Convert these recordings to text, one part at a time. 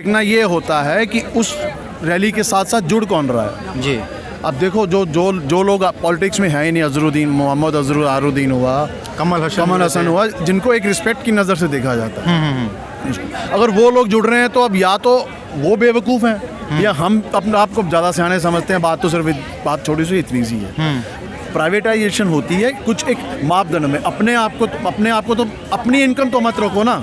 देखना ये होता है कि उस रैली के साथ साथ जुड़ कौन रहा है जी। अब देखो जो लोग पॉलिटिक्स में है ही नहीं, अजहरुद्दीन मोहम्मद अजहरुद्दीन हुआ, कमल हसन हुआ, जिनको एक रिस्पेक्ट की नज़र से देखा जाता है। अगर वो लोग जुड़ रहे हैं तो अब या तो वो बेवकूफ़ हैं या हम अपने आप को ज़्यादा सियाने समझते हैं। बात तो सिर्फ बात छोटी सी इतनी सी है। प्राइवेटाइजेशन होती है कुछ एक मापदंड में। अपने आप को तो अपनी इनकम तो मत रखो ना।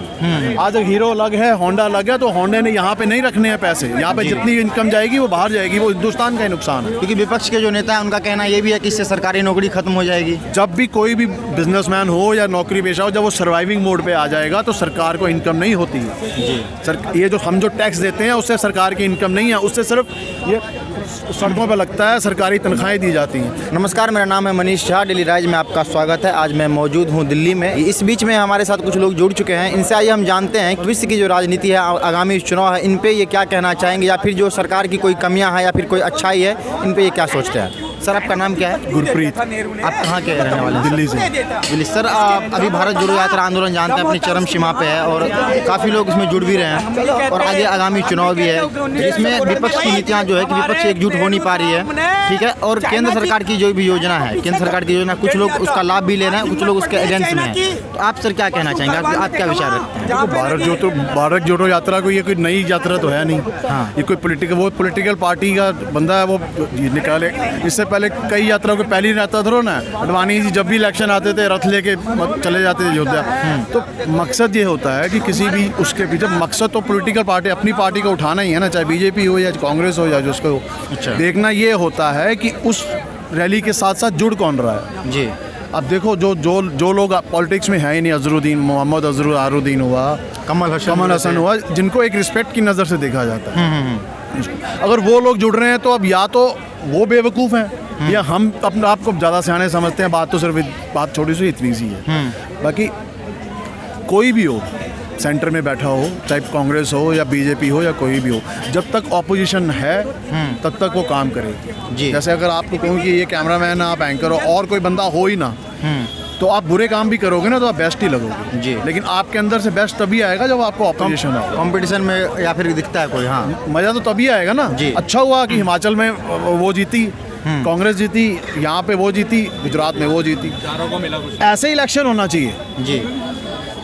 आज हीरो अलग है, होंडा अलग है, तो होंडे ने यहाँ पे नहीं रखने हैं पैसे। यहाँ पे जितनी इनकम जाएगी वो बाहर जाएगी, वो हिंदुस्तान का ही नुकसान है। क्योंकि विपक्ष के जो नेता है उनका कहना ये भी है कि इससे सरकारी नौकरी खत्म हो जाएगी। जब भी कोई भी बिजनेसमैन हो या नौकरी पेशा हो, जब वो सर्वाइविंग मोड पे आ जाएगा तो सरकार को इनकम नहीं होती है। ये जो हम जो टैक्स देते हैं उससे सरकार की इनकम नहीं है, उससे सिर्फ ये सड़कों पर लगता है, सरकारी तनख्वाहें दी जाती हैं। नमस्कार, मेरा नाम है मनीष झा, डेली राइज में आपका स्वागत है। आज मैं मौजूद हूँ दिल्ली में। इस बीच में हमारे साथ कुछ लोग जुड़ चुके हैं। इनसे आइए हम जानते हैं भविष्य की जो राजनीति है, आगामी चुनाव है, इन पे ये क्या कहना चाहेंगे, या फिर जो सरकार की कोई कमियां हैं या फिर कोई अच्छाई है, इन पे ये क्या सोचते हैं। सर, आपका नाम क्या है? गुरप्रीत। आप कहाँ के रहने वाले हैं? दिल्ली से। दिल्ली। सर, अभी भारत जोड़ो यात्रा आंदोलन जानते हैं अपनी चरम सीमा पे है और काफ़ी लोग इसमें जुड़ भी रहे हैं और आगे आगामी चुनाव भी है, जिसमें विपक्ष की नीतियाँ जो है कि विपक्ष एकजुट हो नहीं पा रही है, ठीक है। और केंद्र सरकार की जो भी योजना है, केंद्र सरकार की योजना, कुछ लोग उसका लाभ भी ले रहे हैं, कुछ लोग उसके अगेंस्ट में हैं। तो आप सर क्या कहना चाहेंगे? आप क्या विचार रखते हैं? देखो, भारत जोड़ो यात्रा को ये कोई नई यात्रा तो है नहीं। हाँ। ये कोई पॉलिटिकल पार्टी का बंदा है, वो निकाले। इससे पहले कई यात्रा को पहले ही रहता था ना, अडवाणी जी जब भी इलेक्शन आते थे रथ लेके चले जाते थे अयोध्या। तो मकसद ये होता है कि किसी भी उसके पीछे मकसद तो पॉलिटिकल पार्टी अपनी पार्टी को उठाना ही है ना, चाहे बीजेपी हो या कांग्रेस हो या जो उसको हो। अच्छा। देखना ये होता है कि उस रैली के साथ साथ जुड़ कौन रहा है जी। अब देखो, जो लोग पॉलिटिक्स में है ही नहीं, अजहरुद्दीन मोहम्मद अजहरुद्दीन हुआ, कमल हसन हुआ, जिनको एक रिस्पेक्ट की नज़र से देखा जाता है। अगर वो लोग जुड़ रहे हैं तो अब या तो वो बेवकूफ़ हैं या हम अपने आप को ज़्यादा सियाने समझते हैं। बात तो सिर्फ बात छोटी सी इतनी सी है। बाकी कोई भी हो, सेंटर में बैठा हो, चाहे कांग्रेस हो या बीजेपी हो या कोई भी हो, जब तक ऑपोजिशन है तब तक वो काम करेगी जी। जैसे अगर आपको कहूँ कि ये कैमरामैन, आप एंकर हो और कोई बंदा हो ही ना, तो आप बुरे काम भी करोगे ना तो आप बेस्ट ही लगोगे जी। लेकिन आपके अंदर से बेस्ट तभी आएगा जब आपको ऑपोजिशन हो, कंपटीशन में या फिर दिखता है कोई। हाँ, मज़ा तो तभी आएगा ना जी। अच्छा हुआ कि हिमाचल में वो जीती, कांग्रेस जीती, यहाँ पे वो जीती, गुजरात में वो जीती। ऐसे ही इलेक्शन होना चाहिए जी,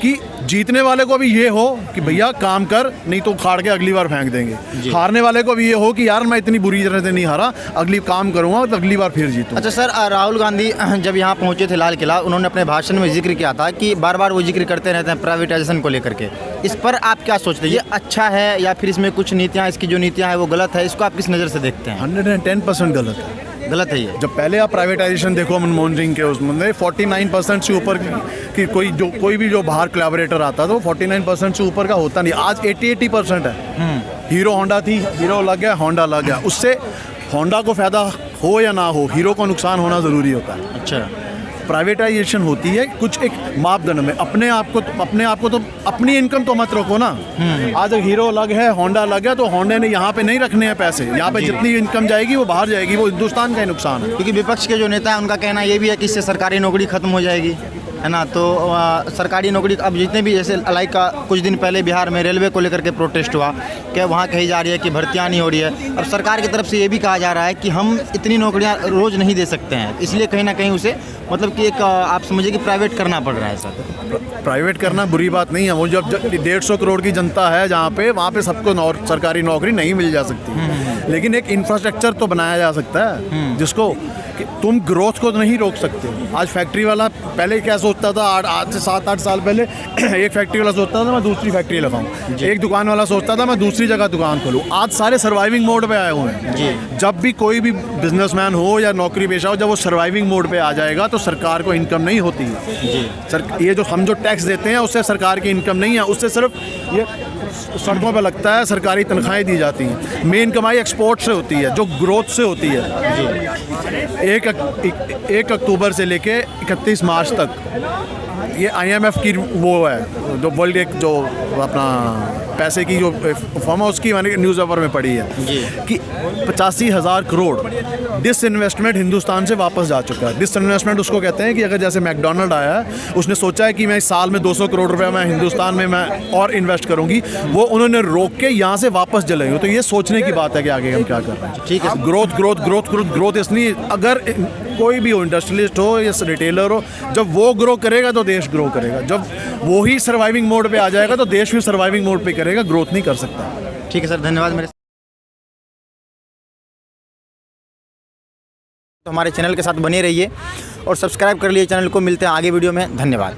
कि जीतने वाले को भी ये हो कि भैया काम कर, नहीं तो उखाड़ के अगली बार फेंक देंगे। हारने वाले को भी ये हो कि यार मैं इतनी बुरी तरह से नहीं हारा, अगली काम करूंगा तो अगली बार फिर जीतूं। अच्छा सर, राहुल गांधी जब यहाँ पहुँचे थे लाल किला, उन्होंने अपने भाषण में जिक्र किया था कि बार बार वो जिक्र करते रहते हैं प्राइवेटाइजेशन को लेकर के। इस पर आप क्या सोचते हैं, ये अच्छा है या फिर इसमें कुछ नीतियाँ, इसकी जो नीतियाँ हैं वो गलत है? इसको आप किस नज़र से देखते हैं? 110% गलत है ये। जब पहले आप प्राइवेटाइजेशन देखो मनमोहन सिंह के, उसमें 49% से ऊपर की कोई भी जो बाहर कोलैबोरेटर आता था वो 49% से ऊपर का होता नहीं। आज 80% है। हीरो होंडा थी, हीरो लग गया, होंडा लग गया। उससे होंडा को फ़ायदा हो या ना हो, हीरो को नुकसान होना ज़रूरी होता है। अच्छा। प्राइवेटाइजेशन होती है कुछ एक मापदंड में। अपने आप को तो अपनी इनकम तो मत रखो ना। आज हीरो अलग है, होंडा अलग है, तो होंडे ने यहाँ पे नहीं रखने हैं पैसे। यहाँ पे जितनी इनकम जाएगी वो बाहर जाएगी, वो हिंदुस्तान का ही नुकसान है। क्योंकि विपक्ष के जो नेता है उनका कहना ये भी है कि इससे सरकारी नौकरी खत्म हो जाएगी, है ना। तो सरकारी नौकरी अब जितने भी, जैसे लाइक का कुछ दिन पहले बिहार में रेलवे को लेकर के प्रोटेस्ट हुआ कि वहाँ कही जा रही है कि भर्तियाँ नहीं हो रही है। अब सरकार की तरफ से ये भी कहा जा रहा है कि हम इतनी नौकरियाँ रोज़ नहीं दे सकते हैं, इसलिए कहीं ना कहीं उसे मतलब कि एक आप समझिए कि प्राइवेट करना पड़ रहा है। सर, प्राइवेट करना बुरी बात नहीं है। वो जब 150 करोड़ की जनता है जहाँ पे, वहाँ पे सबको सरकारी नौकरी नहीं मिल जा सकती। लेकिन एक इंफ्रास्ट्रक्चर तो बनाया जा सकता है जिसको तुम ग्रोथ को नहीं रोक सकते। आज फैक्ट्री वाला पहले क्या सोचता था, आज से 7-8 साल पहले एक फैक्ट्री वाला सोचता था मैं दूसरी फैक्ट्री लगाऊं, एक दुकान वाला सोचता था मैं दूसरी जगह दुकान खोलूं। आज सारे सर्वाइविंग मोड पे आए हुए हैं जी। जब भी कोई भी बिजनेसमैन हो या नौकरी पेशा हो, जब वो सर्वाइविंग मोड पे आ जाएगा तो सरकार को इनकम नहीं होती है जी। ये जो हम जो टैक्स देते हैं उससे सरकार की इनकम नहीं है, उससे सिर्फ ये सड़कों पे लगता है, सरकारी तनख्वाहें दी जाती हैं। मेन कमाई एक्सपोर्ट से होती है, जो ग्रोथ से होती है जी। 1 अक्टूबर से लेके 31 मार्च तक ये IMF की वो है, जो वर्ल्ड एक जो अपना पैसे की जो फॉर्म है उसकी मैंने न्यूज़ पेपर में पढ़ी है जी। कि 85,000 करोड़ डिसइन्वेस्टमेंट हिंदुस्तान से वापस जा चुका है। डिसइन्वेस्टमेंट उसको कहते हैं कि अगर जैसे मैकडोनल्ड आया है, उसने सोचा है कि मैं इस साल में 200 करोड़ रुपए मैं हिंदुस्तान में मैं और इन्वेस्ट करूंगी, वो उन्होंने रोक के यहाँ से वापस चले गए। तो ये सोचने की बात है कि आगे हम क्या कर रहे हैं। ठीक है। Growth growth growth growth growth, इसलिए अगर कोई भी हो, इंडस्ट्रियलिस्ट हो या रिटेलर हो, जब वो ग्रो करेगा तो देश ग्रो करेगा। जब वो ही सर्वाइविंग मोड पे आ जाएगा तो देश भी सर्वाइविंग मोड पे करेगा, ग्रोथ नहीं कर सकता। ठीक है सर, धन्यवाद। मेरे तो हमारे चैनल के साथ बने रहिए और सब्सक्राइब कर लिए चैनल को। मिलते हैं आगे वीडियो में। धन्यवाद।